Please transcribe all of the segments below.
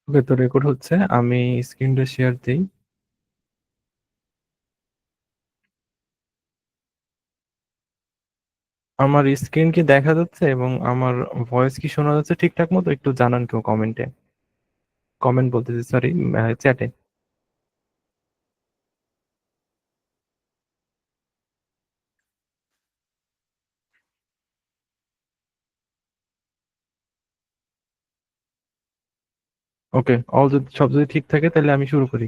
ওকে, তো রেকর্ড হচ্ছে। আমি স্ক্রিনটা শেয়ার দিই। আমার স্ক্রিন কি দেখা যাচ্ছে এবং আমার ভয়েস কি শোনা যাচ্ছে ঠিকঠাক মতো? একটু জানান কেউ কমেন্টে। কমেন্ট বলতেছি, সরি, চ্যাটে। ওকে, অল যদি সব যদি ঠিক থাকে তাহলে আমি শুরু করি।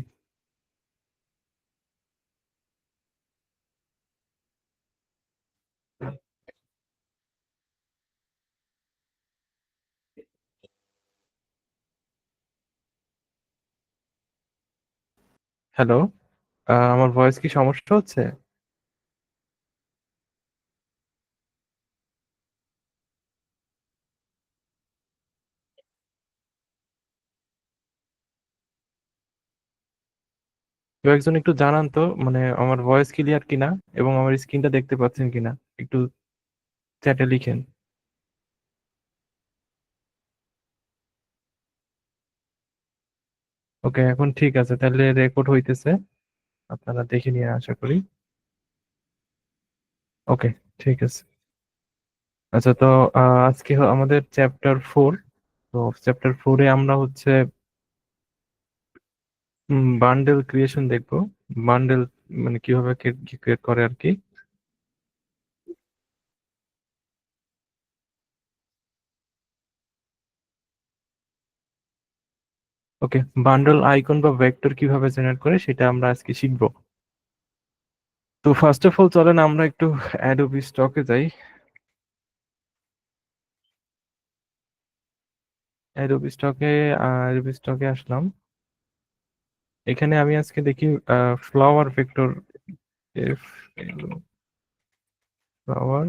হ্যালো। আমার ভয়েস কি সমস্যা হচ্ছে? কেউ একজন একটু জানান তো, মানে আমার ভয়েস ক্লিয়ার কিনা এবং আমার স্ক্রিনটা দেখতে পাচ্ছেন কিনা, একটু চ্যাটে লিখেন। ওকে, এখন ঠিক আছে, তাহলে রেকর্ড হইতেছে। আপনারা দেখে নিয়ে আশা করি। ওকে, ঠিক আছে। আচ্ছা, তো আজকে আমাদের চ্যাপ্টার 4। তো চ্যাপ্টার 4-এ আমরা হচ্ছে বান্ডেল ক্রিয়েশন দেখবো। বান্ডেল মানে কিভাবে ক্রিয়েট করে আর কি। ওকে, বান্ডেল আইকন বা ভেক্টর কিভাবে জেনারেট করে সেটা আমরা আজকে শিখবো। তো ফার্স্ট অফ অল চলেন আমরা একটু অ্যাডোবি স্টকে যাই। অ্যাডোবি স্টকে আসলাম। এখানে আমি আজকে দেখি flower vector, F flower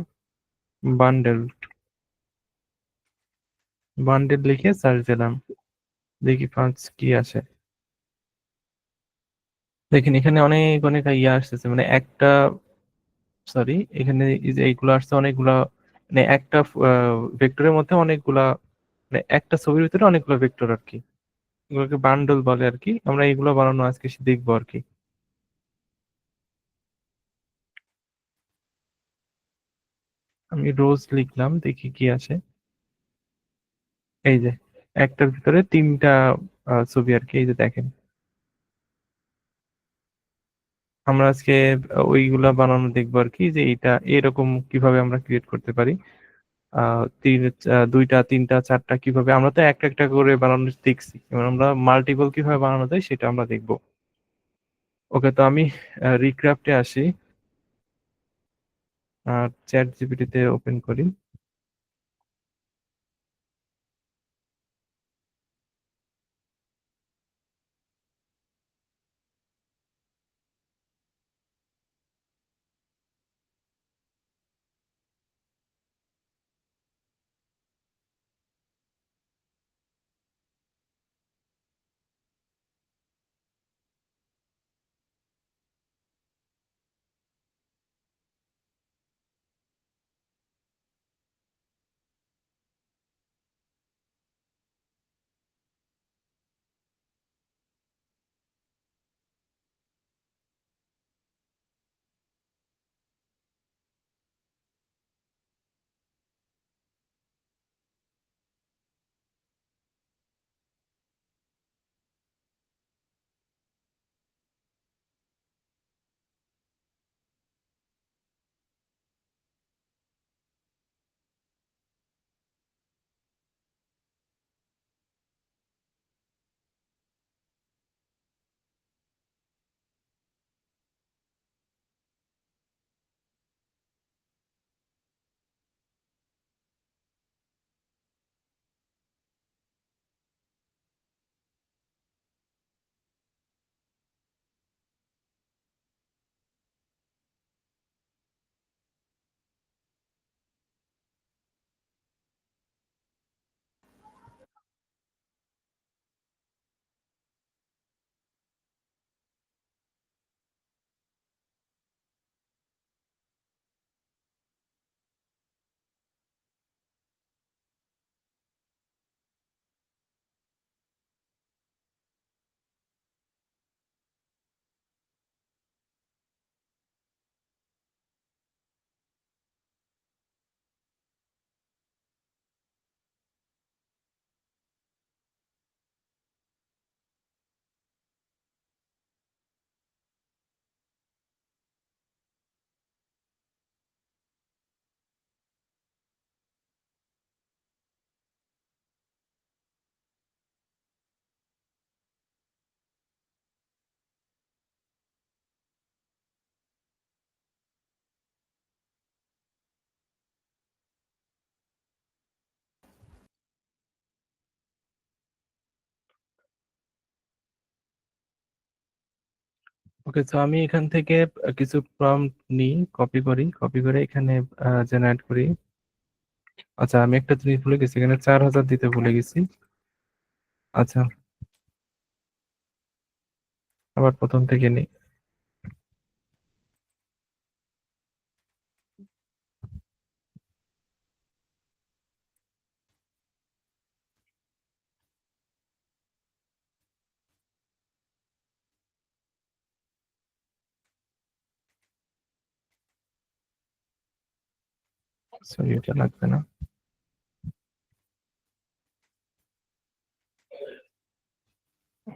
bundle, bundle লিখে সার্চ দিলাম। দেখি ফার্স্ট কি আসে। দেখেন এখানে অনেক অনেক ইয়ে আসতেছে, মানে একটা, সরি, এখানে এই যে এইগুলো আসছে অনেকগুলা। মানে একটা ভেক্টরের মধ্যে অনেকগুলা, মানে একটা ছবির ভিতরে অনেকগুলো ভেক্টর আর কি। এগুলোকে বান্ডল বলে আর কি। আমরা এগুলো বানানো আজকে দেখবো আর কি। আমি রোজ লিখলাম, দেখি কি আসে। এই যে একটার ভিতরে তিনটা ছবি আর কি, এই যে দেখেন। আমরা আজকে ওইগুলা বানানো দেখবো আর কি, যে এটা এরকম কিভাবে আমরা ক্রিয়েট করতে পারি। দুইটা তিনটা চারটা কিভাবে, আমরা তো একটা একটা করে বানানো দেখছি, এবার আমরা মাল্টিপল কিভাবে বানানো যায় সেটা আমরা দেখবো। ওকে, তো আমি রিক্রাফটে আসি আর চ্যাট জিপিটিতে ওপেন করি। ওকে, তো আমি এখান থেকে কিছু প্রম্পট নিই, কপি করে এখানে জেনারেট করি। আচ্ছা, আমি একটা জিনিস ভুলে গেছি, এখানে 4000 দিতে ভুলে গেছি। আচ্ছা, আবার প্রথম থেকে নিই। সরি, এটা লাগবে না।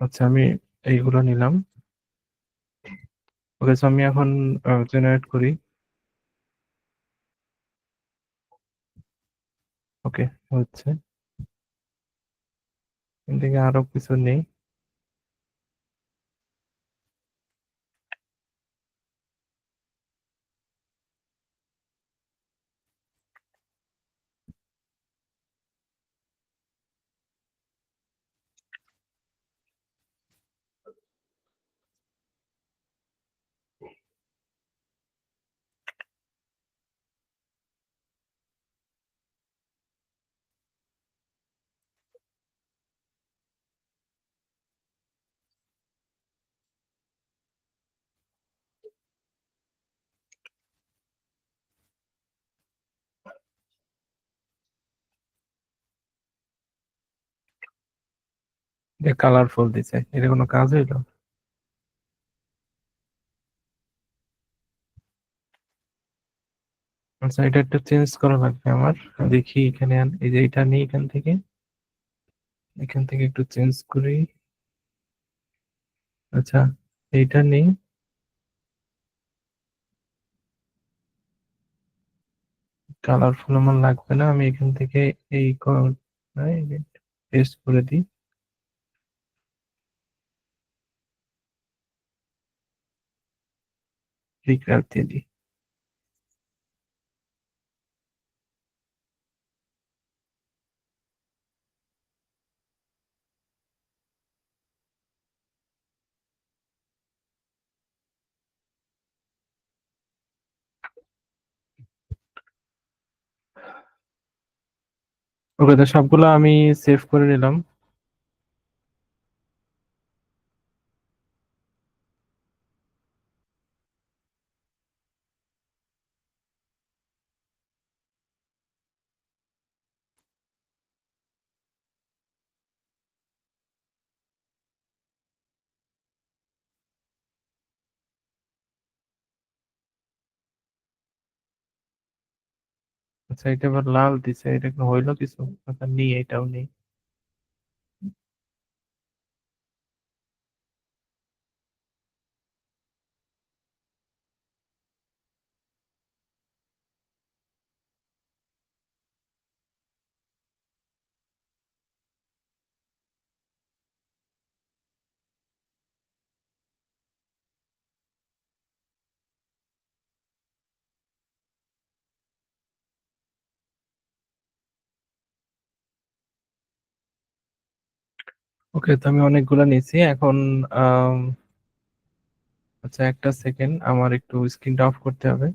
আচ্ছা, আমি এইগুলো নিলাম। ওকে, তো আমি এখন জেনারেট করি। ওকে, হচ্ছে। এখান থেকে আরো কিছু নেই। এটা কালারফুল দিছে, এটা কোনো কাজ হইলো? আচ্ছা, এটা একটু চেঞ্জ করা লাগবে আমার। দেখি এখানে এই যে এটা নেই, এখান থেকে একটু চেঞ্জ করি। আচ্ছা, এইটা নেই, কালারফুল আমার লাগবে না। আমি এখান থেকে এই পেস্ট করে দিই। রিক্রাফট দিয়ে দিই। ওকে, তো সবগুলো আমি সেভ করে নিলাম। আচ্ছা, এটা আবার লাল দিছে, এটা কি হইলো কিছু? আচ্ছা, নেই, এটাও নেই। ওকে, তো আমি অনেকগুলো নিয়েছি এখন। আম, আচ্ছা, একটা সেকেন্ড, আমার একটু স্ক্রিনটা অফ করতে হবে।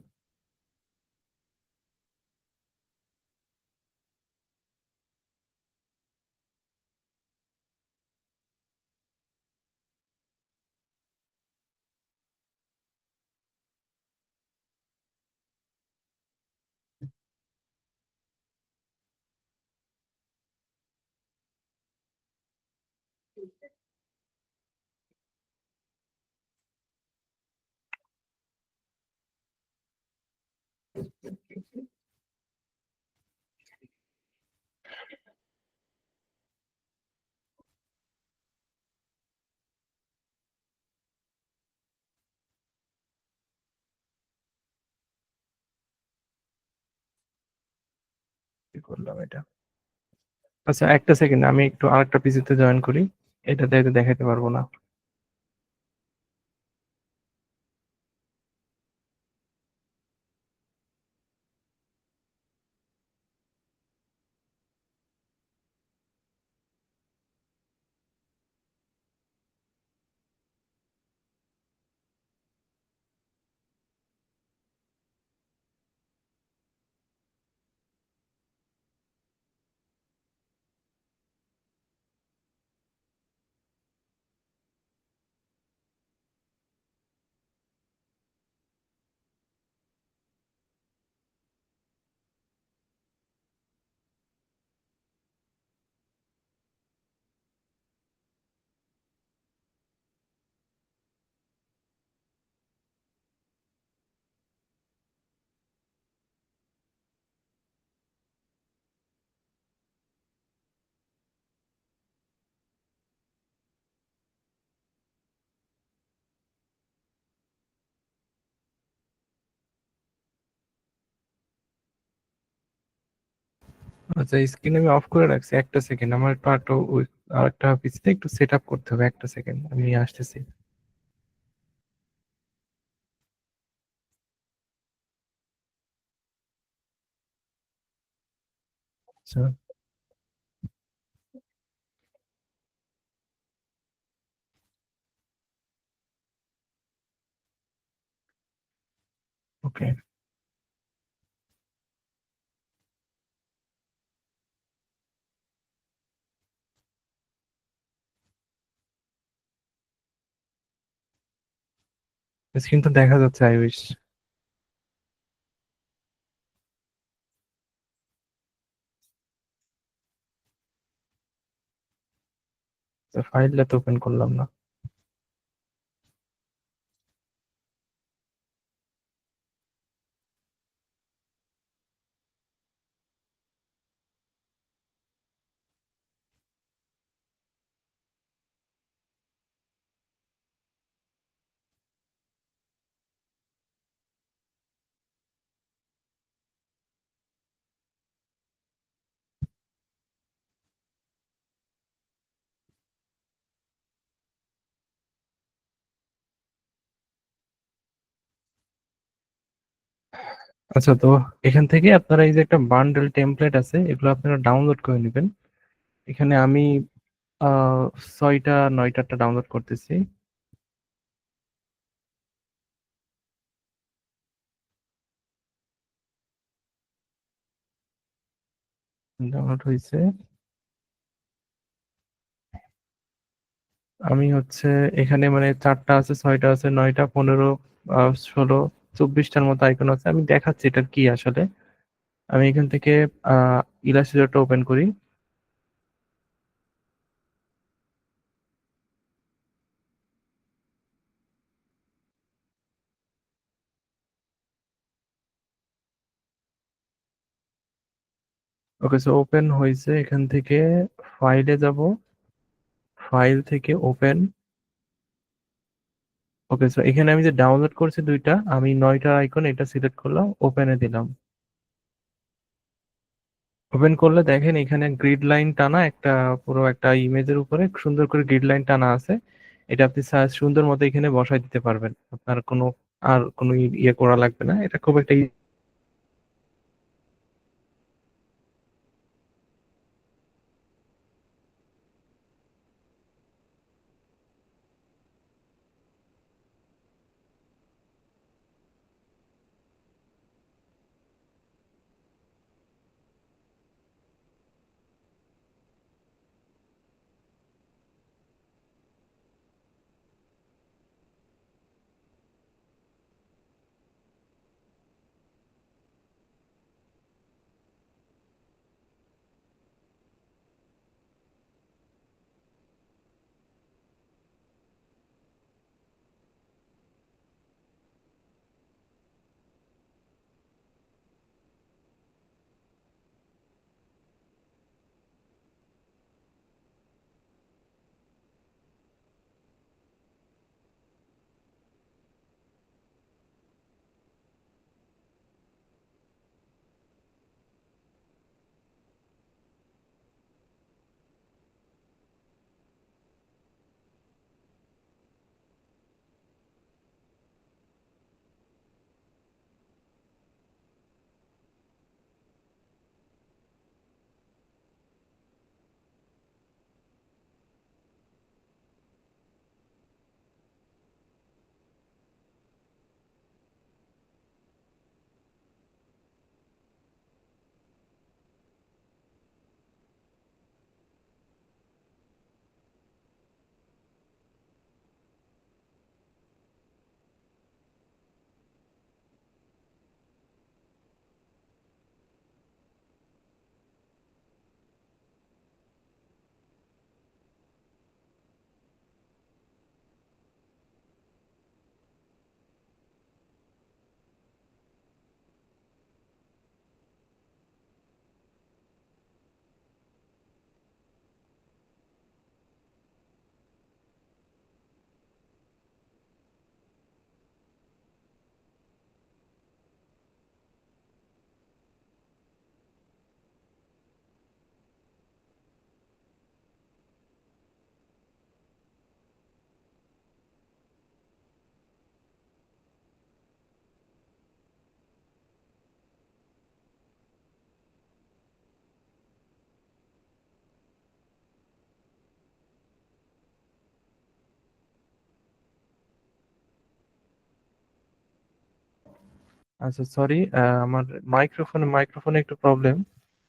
কি করলাম এটা? আচ্ছা, একটা সেকেন্ড, আমি একটু আরেকটা পিসিতে জয়েন করি। এটাতে হয়তো দেখাতে পারবো না। আচ্ছা, স্ক্রিন আমি অফ করে রাখছি, একটা সেকেন্ড আমার একটু আরেকটা আরেকটা পিসিতে একটু সেট আপ করতে হবে, একটা সেকেন্ড আমি নিয়ে আসতেছি। আচ্ছা। ওকে। স্ক্রিন তো দেখা যাচ্ছে, আই উইশ। ফাইলটা তো ওপেন করলাম না। আচ্ছা, তো এখান থেকে আপনারা এই যে একটা বান্ডেল টেমপ্লেট আছে, এগুলো আপনারা ডাউনলোড করে নেবেন। এখানে আমি আহ 6টা 9টাটা ডাউনলোড করতেছি। ডাউনলোড হয়েছে। আমি হচ্ছে এখানে মানে 4টা আছে, 6টা আছে, 9টা, 15, 16, 24টার মতো আইকন আছে। আমি দেখাচ্ছি এটা কি আসলে। আমি এখান থেকে আহ ইলাস্ট্রেটরটা ওপেন করি। ওকে, সো ওপেন হয়েছে। এখান থেকে ফাইলে যাব, ফাইল থেকে ওপেন। ওকে, সো এখানে আমি যে ডাউনলোড করছি দুইটা, আমি 9টার আইকন এটা সিলেক্ট করলাম, ওপেনে দিলাম। ওপেন করলে দেখেন এখানে গ্রিড লাইন টানা একটা, পুরো একটা ইমেজের উপরে সুন্দর করে গ্রিড লাইন টানা আছে। এটা আপনি সুন্দর মতো এখানে বসাই দিতে পারবেন। আপনার কোনো আর কোনো ইয়ে করা লাগবে না, এটা খুব একটা আচ্ছা সরি, আমার মাইক্রোফোনে একটু প্রবলেম,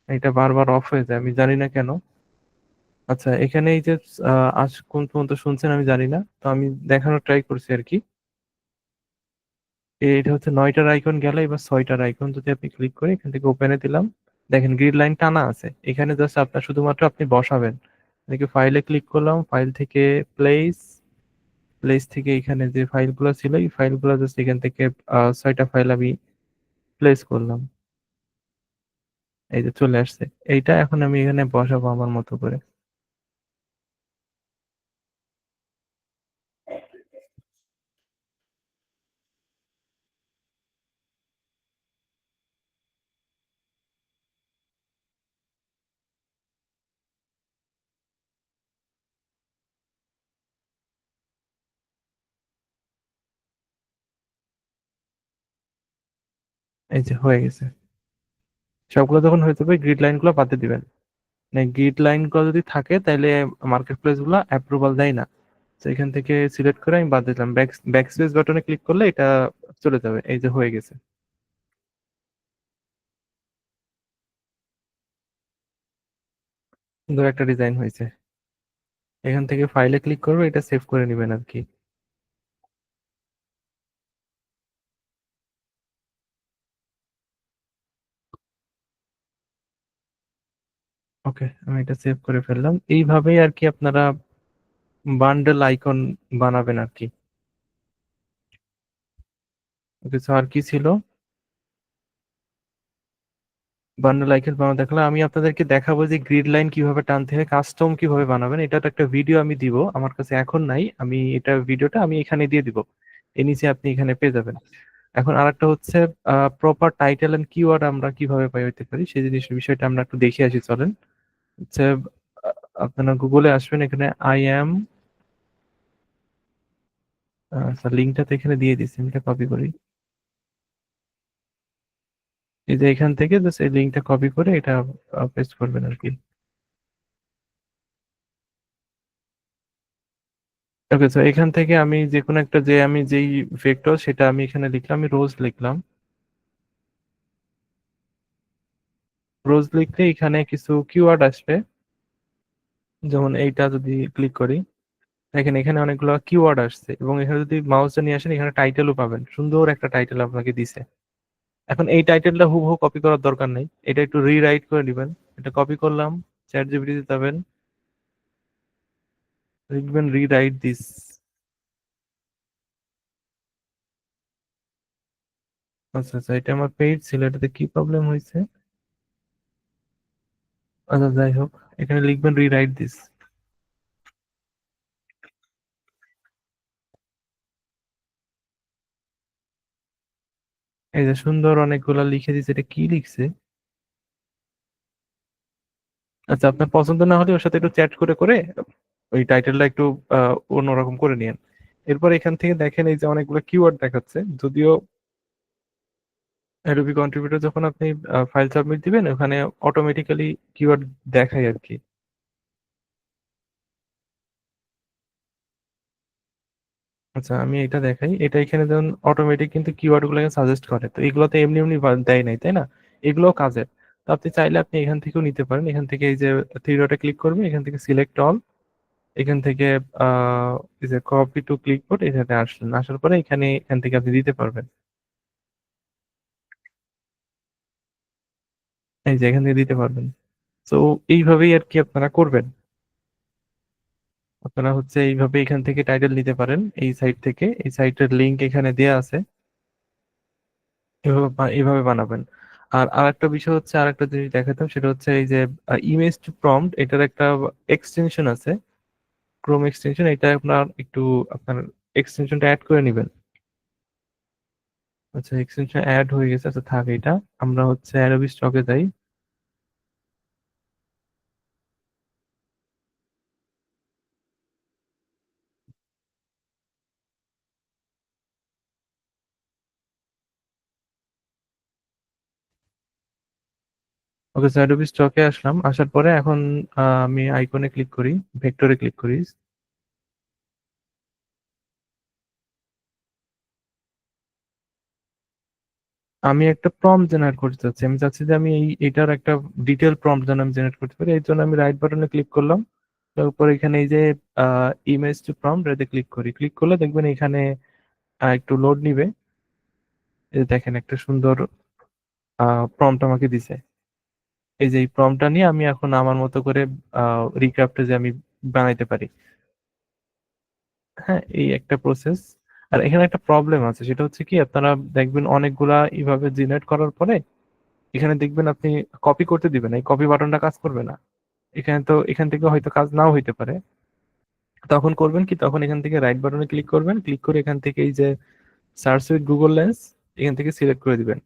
এটা বারবার অফ হয়ে যায়, আমি জানি না কেন। আচ্ছা এখানে এই যে আজ কোন পর্যন্ত শুনছেন আমি জানি না, তো আমি দেখানোর ট্রাই করছি আর কি। এটা হচ্ছে 9টার আইকন গেল, এবার 6টার আইকন যদি আপনি ক্লিক করে এখান থেকে ওপেনে দিলাম, দেখেন গ্রিড লাইন টানা আছে এখানে, জাস্ট আপনার শুধুমাত্র আপনি বসাবেন। দেখি ফাইলে ক্লিক করলাম, ফাইল থেকে প্লেস, প্লেস থেকে এখানে যে ফাইলগুলো ছিল এই ফাইলগুলো জাস্ট এখান থেকে 6টা ফাইল আমি প্লেস করলাম, এই যে চলে আসছে। এইটা এখন আমি এখানে বসাবো আমার মতো করে। এই যে হয়ে গেছে। সবগুলো যখন হয়ে যাবে গ্রিড লাইন গুলো বাদ দিয়ে দিবেন। মানে গ্রিড লাইন গুলো যদি থাকে তাহলে মার্কেট প্লেস গুলো অ্যাপ্রুভাল দেয় না। তো এখান থেকে সিলেক্ট করে আমি বাদ দিলাম, ব্যাক স্পেস বাটনে ক্লিক করলে এটা চলে যাবে। এই যে হয়ে গেছে, সুন্দর একটা ডিজাইন হয়েছে। এখান থেকে ফাইলে ক্লিক করবে, এটা সেভ করে নেবেন আর কি। ওকে, আমি এটা সেভ করে ফেললাম। এইভাবেই আর কি আপনারা বান্ডেল আইকন বানাবেন আর কি। ওকে, আর কি ছিল? বান্ডেল আইকন বানানো দেখলাম, আমি আপনাদেরকে দেখাবো যে গ্রিড লাইন কিভাবে টানতে হয়, কাস্টম কিভাবে বানাবেন। এটা তো একটা ভিডিও আমি দিব, আমার কাছে এখন নাই, আমি এটা ভিডিওটা আমি এখানে দিয়ে দিব, এর নিচে আপনি এখানে পেয়ে যাবেন। এখন আরেকটা হচ্ছে প্রপার টাইটেল এন্ড কিওয়ার্ড আমরা কিভাবে পাই হইতে পারি সেই বিষয়টা আমরা একটু দেখে আসি, চলেন। হচ্ছে আহ, আপনারা গুগলে আসবেন, এখানে আই এম, স্যার লিঙ্কটা তো এখানে দিয়ে দিচ্ছি, আমি এটা কপি করি। এই যে এখান থেকে জাস্ট এই লিঙ্কটা কপি করে এটা পেস্ট করবেন আর কি। ওকে, তো এখান থেকে আমি যে কোনো একটা, যে আমি যেই ভেক্টর সেটা আমি এখানে লিখলাম, আমি রোজ লিখলাম। রোজ লিখলে এখানে কিছু কিওয়ার্ড আসবে, যেমন এইটা যদি ক্লিক করি, দেখেন এখানে অনেকগুলো কিওয়ার্ড আসছে, এবং এখানে যদি মাউসটা নিয়ে আসেন এখানে টাইটেলও পাবেন, সুন্দর একটা টাইটেল আপনাকে দিছে। এখন এই টাইটেলটা হুবহু কপি করার দরকার নেই, এটা একটু রিরাইট করে দিবেন। এটা কপি করলাম, চ্যাট জিপিটিতে যাবেন, লিখবেন রিরাইট দিস। আচ্ছা আচ্ছা, এটা আমার পেজ ছিল, এটাতে কি প্রবলেম হয়েছে? আচ্ছা যাই হোক, এখানে লিখবেন রিরাইট দিস। এই যে সুন্দর অনেকগুলা লিখে দিছে, এটা কি লিখছে? আচ্ছা, আপনার পছন্দ না হলে ওর সাথে একটু চ্যাট করে করে ওই টাইটেলটা একটু অন্যরকম করে নিয়েন। এরপর এখান থেকে দেখেন এই যে অনেকগুলো কিওয়ার্ড দেখাচ্ছে, যদিও অ্যাডোবি কন্ট্রিবিউটর যখন আপনি ফাইল সাবমিট দিবেন ওখানে অটোমেটিক্যালি কিওয়ার্ড দেখায় আর কি। আচ্ছা আমি এটা দেখাই, এটা এখানে যেমন অটোমেটিক কিন্তু কিওয়ার্ড গুলোকে সাজেস্ট করে, তো এগুলো তো এমনি এমনি দেয় নাই, তাই না? এগুলোও কাজের। তো আপনি চাইলে আপনি এখান থেকেও নিতে পারেন, এখান থেকে এই যে থ্রি ডটে ক্লিক করবেন, এখান থেকে সিলেক্ট অল, এখান থেকে এই যে কপি টু ক্লিপবোর্ড, এখানে আসলেন, আসার পরে এখান থেকে আপনি দিতে পারবেন। এই যে এখান থেকে দিতে পারবেন। তো এইভাবেই আর কি আপনারা করবেন। আপনারা হচ্ছে এইভাবে এখান থেকে টাইটেল নিতে পারেন, এই সাইট থেকে, এই সাইটের লিংক এখানে দেয়া আছে। এইভাবে বানাবেন। আর আরেকটা বিষয় হচ্ছে, আরেকটা জিনিস দেখাতাম, সেটা হচ্ছে এই যে ইমেজ টু প্রম্পট, এটার একটা এক্সটেনশন আছে, ক্রোম এক্সটেনশন, এটা আপনার একটু আপনার এক্সটেনশনটা অ্যাড করে নেবেন। আচ্ছা এক্সটেনশন অ্যাড হয়ে গেছে, আচ্ছা থাক এটা। আমরা হচ্ছে অ্যাডোবি স্টকে যাই। ওকে, অ্যাডোবি স্টকে আসলাম, আসার পরে এখন আমি আইকনে ক্লিক করি, ভেক্টরে ক্লিক করি। আমি একটা প্রম্পট জেনারেট করতে চাচ্ছি, আমি চাচ্ছি যে আমি এটার একটা ডিটেল প্রম্পট যেন আমি জেনারেট করতে পারি। এই জন্য আমি রাইট বাটনে ক্লিক করলাম, তারপর এখানে এই যে ইমেজ টু প্রম্পট এতে ক্লিক করি। ক্লিক করলে দেখবেন এখানে একটু লোড নিবে। এই যে দেখেন একটা সুন্দর প্রম্পট আমাকে দিছে। এই যে এই প্রম্পটটা নিয়ে আমি এখন আমার মতো করে রিক্রাফটে যে আমি বানাইতে পারি। হ্যাঁ, এই একটা প্রসেস। আর এখানে একটা প্রবলেম আছে, সেটা হচ্ছে কি আপনারা দেখবেন অনেকগুলা এইভাবে জেনারেট করার পরে এখানে দেখবেন আপনি কপি করতে দিবেন, এই কপি বাটনটা কাজ করবে না। এখানে তো এখান থেকে হয়তো কাজ নাও হইতে পারে। তখন করবেন কি, তখন এখান থেকে রাইট বাটনে ক্লিক করবেন, ক্লিক করে এখান থেকে এই যে সার্চ উইথ গুগল লেন্স এখান থেকে সিলেক্ট করে দিবেন।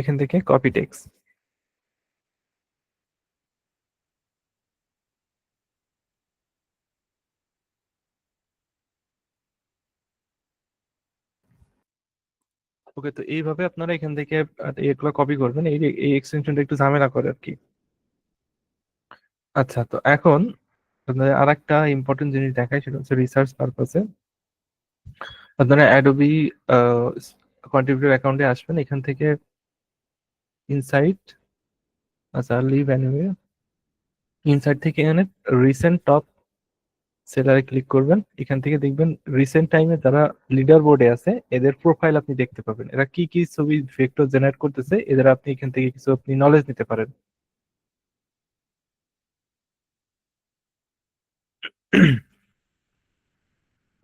এখান থেকে কপি টেক্সট। ওকে, তো এইভাবে আপনারা এখান থেকে এগুলো কপি করবেন। এই এই এক্সটেনশনটা একটু ঝামেলা করে আর কি। আচ্ছা, তো এখন আর একটা ইম্পর্টেন্ট জিনিস দেখাই, সেটা হচ্ছে রিসার্চ পারপাসে আপনারা অ্যাডোবি কন্ট্রিবিউটর অ্যাকাউন্টে আসবেন, এখান থেকে ইনসাইট, আচ্ছা লিভ অ্যানিওয়ে, ইনসাইট থেকে এখানে রিসেন্ট টপ সেলারে ক্লিক করবেন। এখান থেকে দেখবেন রিসেন্ট টাইমে যারা লিডার বোর্ডে আছে এদের প্রোফাইল আপনি দেখতে পাবেন, এরা কি কি ছবি ভেক্টর জেনারেট করতেছে, এদের আপনি এখান থেকে কিছু আপনি নলেজ নিতে পারেন।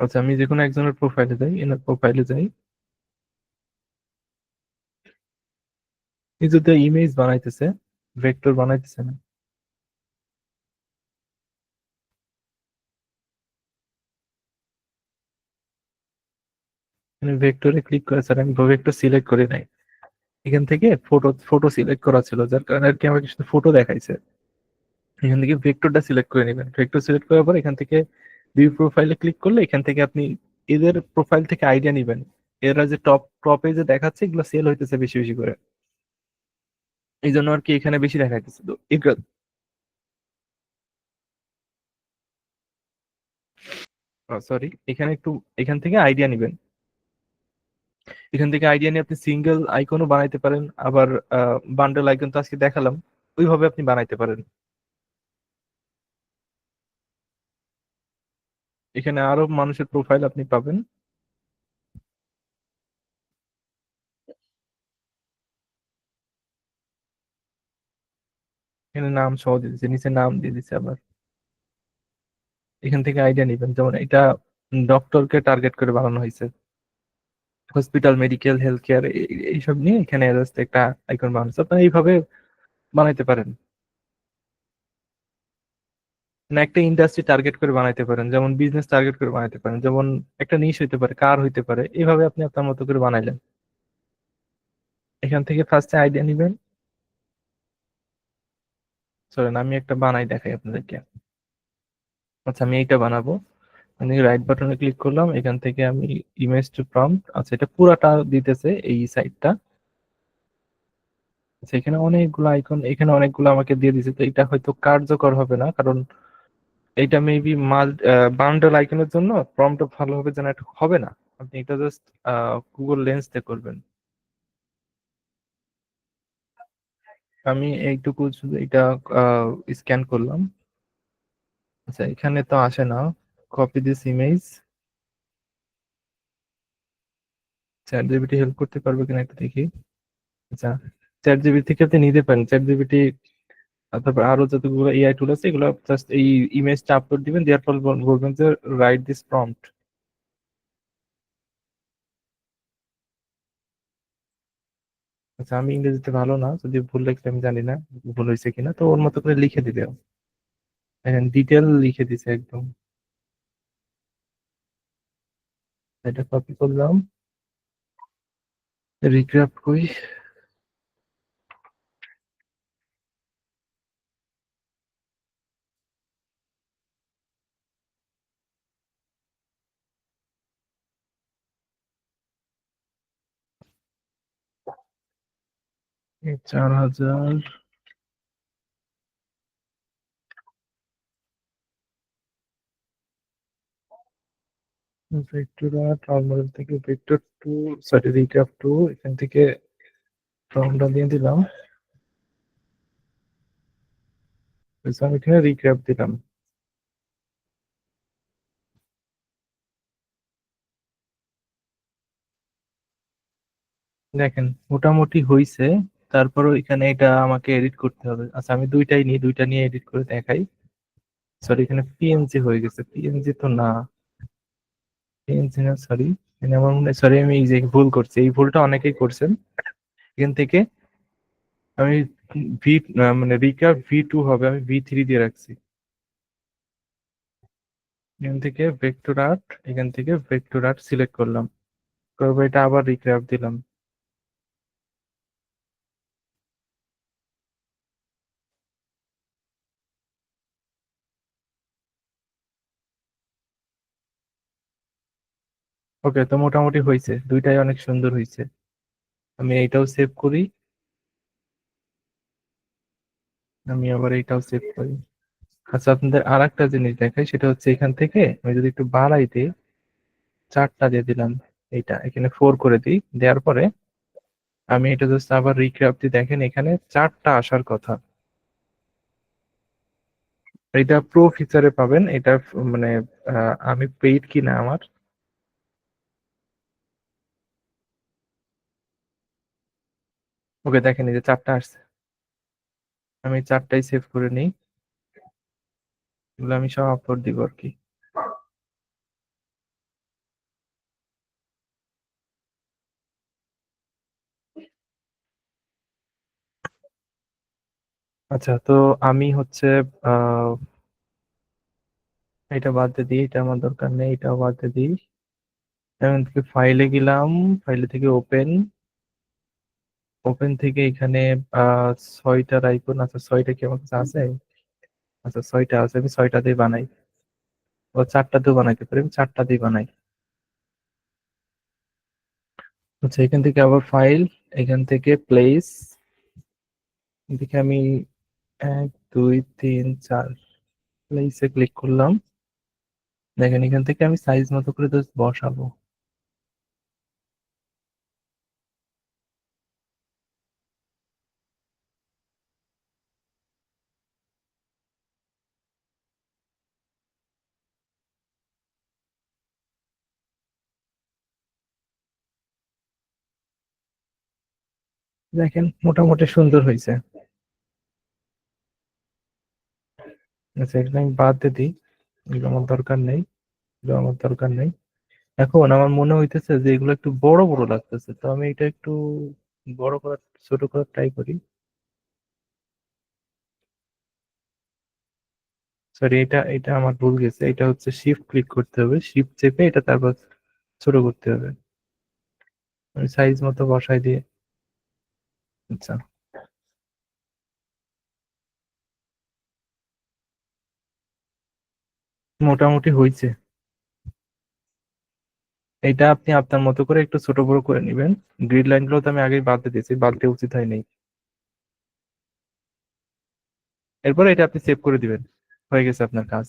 আচ্ছা, আমি যে কোনো একজনের প্রোফাইলে যাই, এনার প্রোফাইলে যাই। এই যদি ইমেজ বানাইতেছে, ভেক্টর বানাইতেছে না, মানে ভেক্টরে ক্লিক করে স্যার আমি ভেক্টর সিলেক্ট করি নাই। এখান থেকে ফটো ফটো সিলেক্ট করা ছিল, যার কারণে আর কি আমাকে শুধু ফটো দেখাইছে। এখান থেকে ভেক্টরটা সিলেক্ট করে নেবেন, ভেক্টর সিলেক্ট করার পর এখান থেকে ভিউ প্রোফাইলে ক্লিক করলে এখান থেকে আপনি এদের প্রোফাইল থেকে আইডিয়া নিবেন। এরা যে টপ টপে যে দেখাচ্ছে এগুলো সেল হইতেছে বেশি বেশি করে, এই জন্য আর কি এখানে বেশি দেখাইতেছে। তো সরি, এখানে একটু এখান থেকে আইডিয়া নিবেন। এখান থেকে আইডিয়া নিয়ে আপনি সিঙ্গেল আইকনও বানাইতে পারেন, আবার বান্ডেল আইকন তো আজকে দেখালাম, ওইভাবে আপনি বানাইতে পারেন। এখানে আরো মানুষের প্রোফাইল আপনি পাবেন। এখানে নাম সহ দিয়ে দিচ্ছে, নিচে নাম দিয়ে দিচ্ছে আবার। এখান থেকে আইডিয়া নিবেন, যেমন এটা ডক্টরকে টার্গেট করে বানানো হয়েছে, হসপিটাল মেডিকেল হেলথ কেয়ার এইসব নিয়ে এখানে জাস্ট একটা আইকন বানানো হয়েছে। আপনারা এইভাবে বানাইতে পারেন। না, একটা ইন্ডাস্ট্রি টার্গেট করে বানাইতে পারেন, যেমন বিজনেস টার্গেট করে বানাইতে পারেন, যেমন একটা নিশ হইতে পারে, কার হইতে পারে, এইভাবে আপনি আপনার মতো করে বানাইলেন। এখান থেকে ফার্স্টে আইডিয়া নিবেন। চলেন আমি একটা বানাই দেখাই আপনাদেরকে। আচ্ছা, আমি এইটা বানাবো। আমি রাইট বাটনে ক্লিক করলাম, এখান থেকে আমি ইমেজ টু প্রম্পট, আচ্ছা এটা পুরাটা দিতেছে এই সাইটটা। আচ্ছা, এখানে অনেকগুলো আইকন, এখানে অনেকগুলো আমাকে দিয়ে দিছে, তো এটা হয়তো কার্যকর হবে না, কারণ এটা মেবি মাল বান্ডেল আইকনের জন্য প্রম্পট ভালোভাবে জেনারেট হবে না। আপনি এটা জাস্ট গুগল লেন্স দিয়ে করবেন। আমি এইটুকু শুধু এটা স্ক্যান করলাম। আচ্ছা, এখানে তো আসে না, copy this image, chat GPT help করতে পারবে কিনা একটু দেখি। আচ্ছা, চ্যাট জিপিটি থেকে আপনি নিতে পারেন, চ্যাট জিপিটি তারপর আরো যতগুলো এআই টুল আছে এগুলো জাস্ট এই ইমেজটা আপলোড দিবেন, দেওয়ার পর বলবেন যে রাইট দিস প্রম্পট। আচ্ছা, আমি ইংরেজিতে ভালো না, যদি ভুল লিখলে আমি জানি না ভুল হয়েছে কিনা, তো ওর মতো করে লিখে দিবে। ডিটেল লিখে দিছে একদম। এটা কপি করলাম, রিক্রাফট কই, 4000। ভেক্টর ট্রান্সফর্ম থেকে vector two, sorry recap two, এখান থেকে ফর্মটা দিয়ে দিলাম। আমি এখানে রিক্যাপ দিলাম। দেখেন মোটামুটি হইছে। তারপরও এখানে এটা আমাকে এডিট করতে হবে। আচ্ছা আমি দুইটাই নিই, দুইটা নিয়ে এডিট করে দেখাই। সরি এখানে পিএনজি হয়ে গেছে, পিএনজি তো না, পিএনজি না, সরি। এখানে আমার মনে সরি, আমি এই যে ভুল করছি, এই ভুলটা অনেকেই করছেন। এখান থেকে আমি ভি মানে রিক্যাপ ভি 2 হবে, আমি ভি 3 দিয়ে রাখছি। এখান থেকে ভেক্টর আর্ট, এখান থেকে ভেক্টর আর্ট সিলেক্ট করলাম, করবো এটা আবার রিক্যাপ দিলাম। ওকে, তো মোটামুটি হয়েছে, দুইটাই অনেক সুন্দর হয়েছে। আমি এইটাও সেভ করি, আমি আবার এইটাও সেভ করি। আচ্ছা আপনাদের আর একটা জিনিস দেখাই, সেটা হচ্ছে এখান থেকে আমি যদি একটু বাড়াই দিই, 4টা দিয়ে দিলাম, এইটা এখানে 4 করে দিই, দেওয়ার পরে আমি এটা জাস্ট আবার রিক্যাপ দিই, দেখেন এখানে 4টা আসার কথা। এটা প্রো ফিচারে পাবেন, এটা মানে আমি পেইড কিনা আমার। ওকে দেখেন এই যে 4টা আসছে, আমি 4টাই সেভ করে নিই, এগুলো আমি সব আপলোড দিব আর কি। আচ্ছা তো আমি হচ্ছে আহ এটা বাদ দিয়ে দিই, এটা আমার দরকার নেই, এটাও বাদ দিয়ে দিই। এখান থেকে ফাইলে গেলাম, ফাইলে থেকে ওপেন, ওপেন থেকে এখানে আহ 6টার আইকন, আচ্ছা 6টা কি আমার কাছে আছে? আচ্ছা 6টা আছে, আমি 6টা দিয়ে বানাই। ও 4টা দিয়ে বানাইতে পারি, আমি 4টা দিয়ে বানাই। আচ্ছা এখান থেকে আবার ফাইল, এখান থেকে প্লেস, এদিকে আমি 1 2 3 4 প্লেসে ক্লিক করলাম। দেখেন এখান থেকে আমি সাইজ মতো করে জাস্ট বসাবো। দেখেন মোটামুটি সুন্দর হয়েছে। আচ্ছা এগুলো আমি বাদ দিয়ে দিই, এগুলো আমার দরকার নেই, এগুলো আমার দরকার নেই। এখন আমার মনে হইতেছে যে এগুলো একটু বড় বড় লাগতেছে, তো আমি এটা একটু বড় করার, ছোট করার ট্রাই করি। সরি এটা এটা আমার ভুল গেছে, এটা হচ্ছে শিফট ক্লিক করতে হবে, শিফট চেপে এটা তারপর ছোট করতে হবে। আমি সাইজ মতো বসাই দিয়ে, আচ্ছা মোটামুটি হয়েছে। এটা আপনি আপনার মতো করে একটু ছোট বড় করে নিবেন। গ্রিড লাইন গুলো তো আমি আগেই বাদ দিয়ে দিয়েছি, বাদ দেওয়া উচিত হয়নি। এরপরে এটা আপনি সেভ করে দিবেন, হয়ে গেছে আপনার কাজ।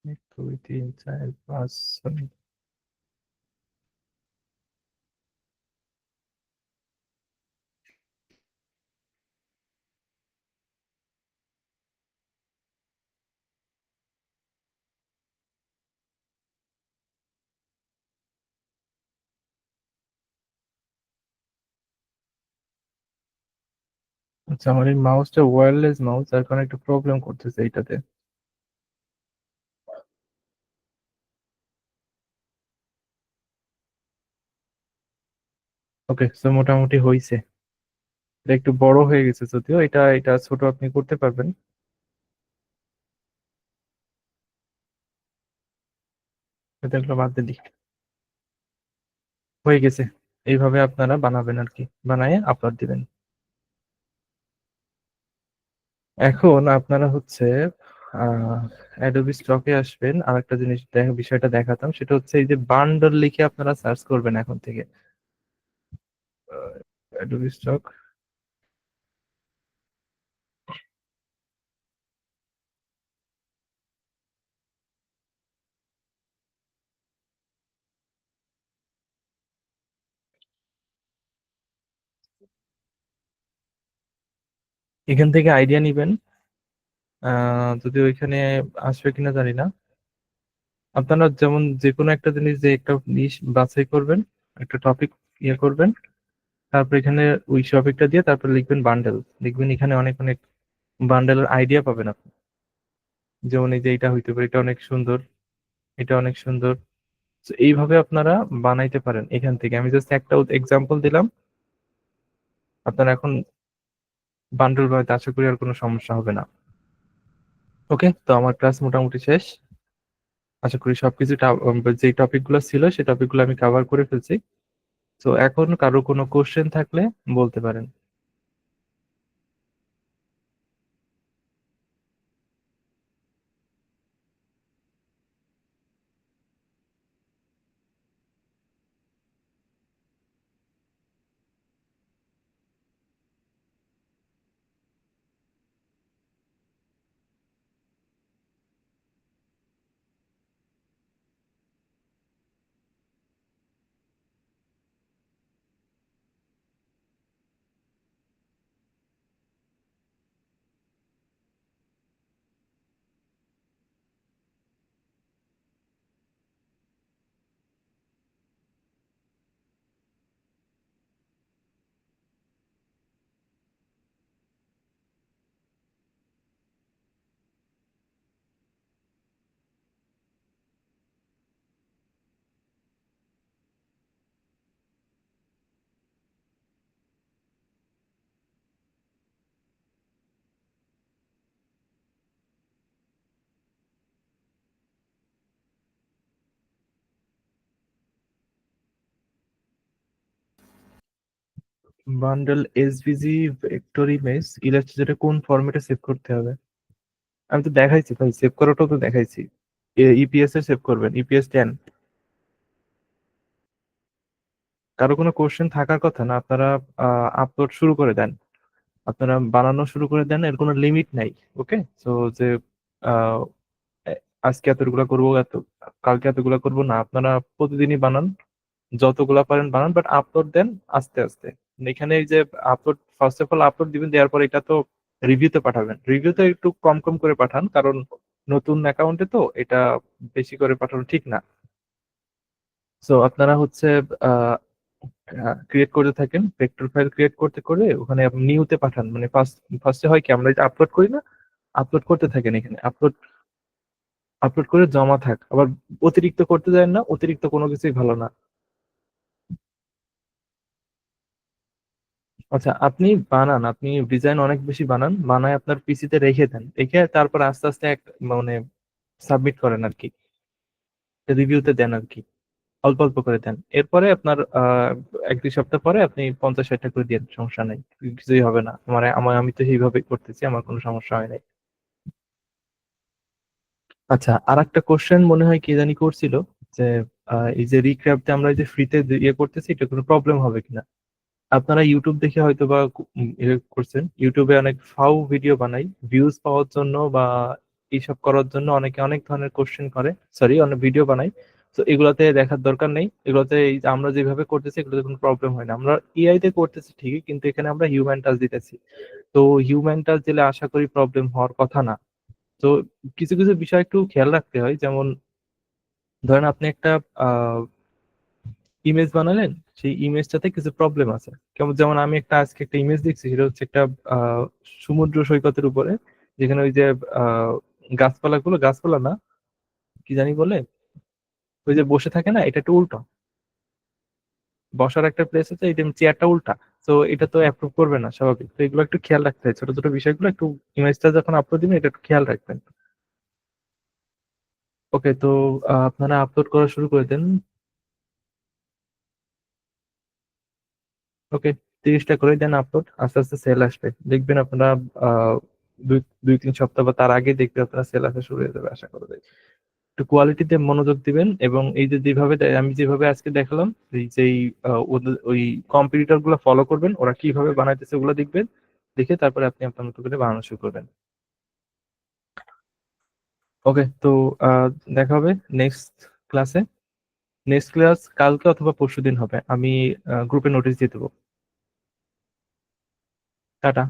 1 2 3 4 5 6। আচ্ছা আমার এই মাউসটা ওয়্যারলেস মাউস, তার কারণে একটু প্রবলেম করতেছে এইটাতে। ওকে সো মোটামুটি হয়েছে। এটা একটু বড় হয়ে গেছে, যদিও এটা এটা ছোট আপনি করতে পারবেন। এটা এগুলো বাদ দিই, হয়ে গেছে। এইভাবে আপনারা বানাবেন আর কি, বানায় আপলোড দিবেন। এখন আপনারা হচ্ছে অ্যাডোবি স্টকে আসবেন, আর একটা জিনিস বিষয়টা দেখাতাম, সেটা হচ্ছে এই যে বান্ডল লিখে আপনারা সার্চ করবেন এখন থেকে। অ্যাডোবি স্টক, এখান থেকে আইডিয়া নিবেন। যদি ওইখানে আসবে কিনা জানি না। আপনারা যেমন যে কোনো একটা জিনিস, যে একটা নিশ বাছাই করবেন, একটা টপিক ইয়ে করবেন, তারপর এখানে ওই টপিকটা দিয়ে তারপর লিখবেন বান্ডেল। দেখবেন এখানে অনেক অনেক বান্ডেলের আইডিয়া পাবেন আপনি। যেমন এই যে এটা হইতে পারে, এটা অনেক সুন্দর, এটা অনেক সুন্দর। তো এইভাবে আপনারা বানাইতে পারেন এখান থেকে। আমি জাস্ট একটা এক্সাম্পল দিলাম, আপনারা এখন বান্ডেল বানাইতে আশা করি আর কোনো সমস্যা হবে না। ওকে, তো আমার ক্লাস মোটামুটি শেষ। আশা করি সবকিছু যে টপিক গুলো ছিল সেই টপিক গুলো আমি কভার করে ফেলছি। তো এখন কারো কোনো কোশ্চেন থাকলে বলতে পারেন। বান্ডেল এসভিজি ভেক্টর ইমেজ ইলাস্ট্রেটরে কোন ফরম্যাটে সেভ করতে হবে? আমি তো দেখাইছি ভাই, সেভ করাটাও তো দেখাইছি। ইপিএস এ সেভ করবেন, ইপিএস 10। কারো কোনো কোশ্চেন থাকার কথা না, আপনারা আপলোড শুরু করে দেন, আপনারা বানানো শুরু করে দেন, এর কোনো লিমিট নাই। ওকে, তো যে আহ, আজকে এতগুলা করবো, কালকে এতগুলা করবো না, আপনারা প্রতিদিনই বানান, যতগুলা পারেন বানান, বাট আপলোড দেন আস্তে আস্তে। এখানে এই যে upload, first of all upload দিবেন, দেওয়ার পর এটা তো রিভিউতে পাঠাবেন। রিভিউতে একটু কম কম করে পাঠান, কারণ নতুন অ্যাকাউন্টে তো এটা বেশি করে পাঠানো ঠিক না। সো আপনারা হচ্ছে ক্রিয়েট করতে থাকেন, ভেক্টর ফাইল ক্রিয়েট করতে করে ওখানে আপনি নিউতে পাঠান। মানে ফার্স্টে হয় কি, আমরা আপলোড করি না, আপলোড করতে থাকেন, এখানে আপলোড আপলোড করে জমা থাক। আবার অতিরিক্ত করতে দেন না, অতিরিক্ত কোনো কিছুই ভালো না। আচ্ছা, আপনি বানান, আপনি ডিজাইন অনেক বেশি বানান, বানায় আপনার পিসিতে রেখে দেন, রেখে তারপর আস্তে আস্তে মানে সাবমিট করেন আর কি, রিভিউতে দেন আর কি, অল্প অল্প করে দেন। এরপরে আপনার 1-2 সপ্তাহ পরে আপনি 50-60টা করে দিয়ে সমস্যা নেই, কিছুই হবে না। আমি তো সেইভাবেই করতেছি, আমার কোনো সমস্যা হয় নাই। আচ্ছা, আর একটা কোশ্চেন মনে হয় কে জানি করছিল, যে এই যে রিক্রাফটে আমরা এই যে ফ্রিতে ইয়ে করতেছি, এটা কোনো প্রবলেম হবে কিনা। আপনারা ইউটিউব দেখে হয়তো বা ইয়ে করছেন, ইউটিউবে অনেক ফাউ ভিডিও বানাই ভিউজ পাওয়ার জন্য বা এইসব করার জন্য, অনেকে অনেক ধরনের কোশ্চেন করে, সরি, অনেক ভিডিও বানাই। তো এগুলাতে দেখার দরকার নেই, এগুলোতে এই যে আমরা যেভাবে করতেছি এগুলোতে কোনো প্রবলেম হয় না। আমরা এআই তে করতেছি ঠিকই, কিন্তু এখানে আমরা হিউম্যান টাচ দিতেছি। তো হিউম্যান টাচ দিলে আশা করি প্রবলেম হওয়ার কথা না। তো কিছু কিছু বিষয় একটু খেয়াল রাখতে হয়, যেমন ধরেন আপনি একটা ইমেজ বানালেন, সেই ইমেজটাতে কিছু প্রবলেম আছে। কেমন, যেমন আমি আজকে একটা ইমেজ দেখছি, সেটা হচ্ছে একটা আহ, সমুদ্র সৈকতের উপরে, যেখানে ওই যে আহ, গাছপালা না, কি জানি বলে, ওই যে বসে থাকে না, এটা একটু উল্টো, বসার একটা প্লেস আছে, এটা চেয়ারটা উল্টা। তো এটা তো অ্যাপ্রুভ করবে না স্বাভাবিক। তো এগুলো একটু খেয়াল রাখতে হয়, ছোট ছোট বিষয়গুলো একটু, ইমেজটা যখন আপলোড দিবেন এটা একটু খেয়াল রাখবেন। ওকে, তো আপনারা আপলোড করা শুরু করে দেন। ওকে, 30টা করে দেন আপলোড, আস্তে আস্তে সেল আসবে দেখবেন আপনারা। দুই তিন সপ্তাহ বা তার আগে দেখতে আপনার সেল আসা শুরু হয়ে যাবে আশা করা যায়। একটু কোয়ালিটিতে মনোযোগ দিবেন, এবং এই যে যেভাবে আমি যেভাবে আজকে দেখালাম, এই যে ওই কম্পিটিটর গুলো ফলো করবেন, ওরা কিভাবে বানাইতেছে ওগুলো দেখবেন, দেখে তারপরে আপনি আপনার মতো করে বানানো শুরু করবেন। ওকে, তো আহ, দেখা হবে নেক্সট ক্লাসে। নেক্সট ক্লাস কালকে অথবা পরশুদিন হবে, আমি গ্রুপে নোটিশ দিয়ে দেবো। টাটা।